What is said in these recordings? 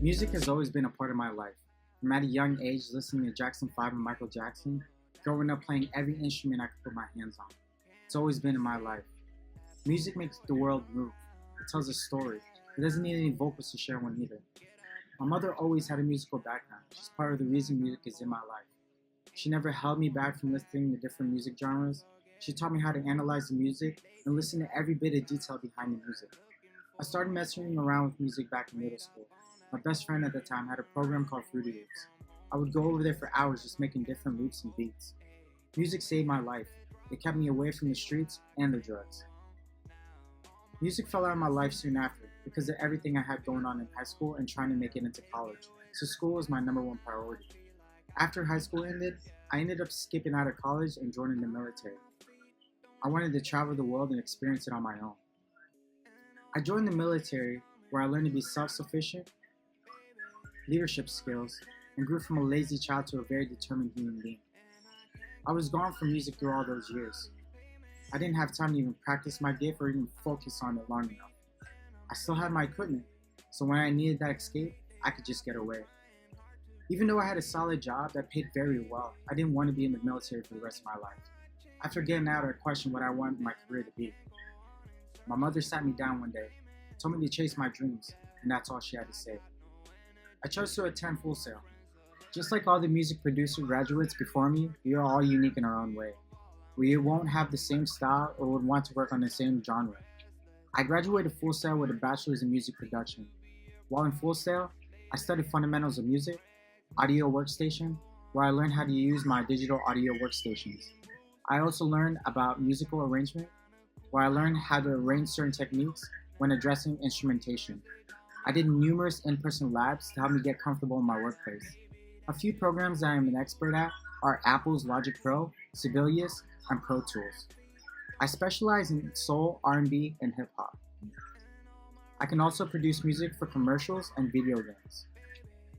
Music has always been a part of my life. From at a young age, listening to Jackson 5 and Michael Jackson, growing up playing every instrument I could put my hands on. It's always been in my life. Music makes the world move. It tells a story. It doesn't need any vocals to share one either. My mother always had a musical background. She's part of the reason music is in my life. She never held me back from listening to different music genres. She taught me how to analyze the music and listen to every bit of detail behind the music. I started messing around with music back in middle school. My best friend at the time had a program called Fruity Loops. I would go over there for hours just making different loops and beats. Music saved my life. It kept me away from the streets and the drugs. Music fell out of my life soon after because of everything I had going on in high school and trying to make it into college, so school was my number one priority. After high school ended, I ended up skipping out of college and joining the military. I wanted to travel the world and experience it on my own. I joined the military where I learned to be self-sufficient, leadership skills, and grew from a lazy child to a very determined human being. I was gone from music through all those years. I didn't have time to even practice my gift or even focus on it long enough. I still had my equipment, so when I needed that escape, I could just get away. Even though I had a solid job that paid very well, I didn't want to be in the military for the rest of my life. After getting out, I questioned what I wanted my career to be. My mother sat me down one day, told me to chase my dreams, and that's all she had to say. I chose to attend Full Sail. Just like all the music producer graduates before me, we are all unique in our own way. We won't have the same style or would want to work on the same genre. I graduated Full Sail with a bachelor's in music production. While in Full Sail, I studied fundamentals of music, audio workstation, where I learned how to use my digital audio workstations. I also learned about musical arrangement, where I learned how to arrange certain techniques when addressing instrumentation. I did numerous in-person labs to help me get comfortable in my workplace. A few programs that I am an expert at are Apple's Logic Pro, Sibelius, and Pro Tools. I specialize in soul, R&B, and hip-hop. I can also produce music for commercials and video games.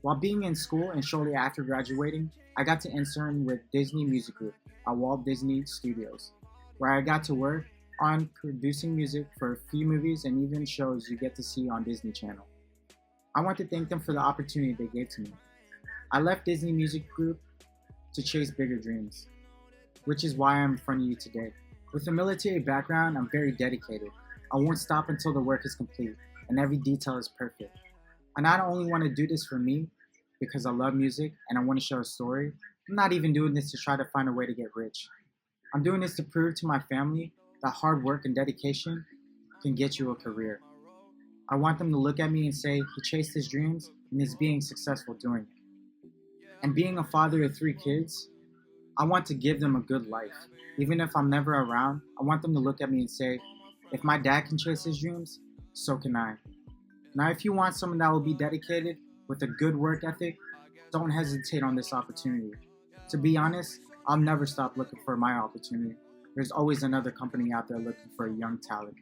While being in school and shortly after graduating, I got to intern with Disney Music Group at Walt Disney Studios, where I got to work on producing music for a few movies and even shows you get to see on Disney Channel. I want to thank them for the opportunity they gave to me. I left Disney Music Group to chase bigger dreams, which is why I'm in front of you today. With a military background, I'm very dedicated. I won't stop until the work is complete and every detail is perfect. I not only want to do this for me, because I love music and I want to share a story, I'm not even doing this to try to find a way to get rich. I'm doing this to prove to my family that hard work and dedication can get you a career. I want them to look at me and say, he chased his dreams and is being successful doing it. And being a father of 3 kids, I want to give them a good life. Even if I'm never around, I want them to look at me and say, if my dad can chase his dreams, so can I. Now, if you want someone that will be dedicated with a good work ethic, don't hesitate on this opportunity. To be honest, I'll never stop looking for my opportunity. There's always another company out there looking for a young talent.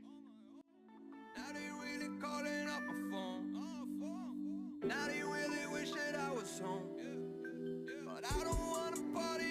Now they really calling up my phone. Now they really wish that I was home. But I don't wanna party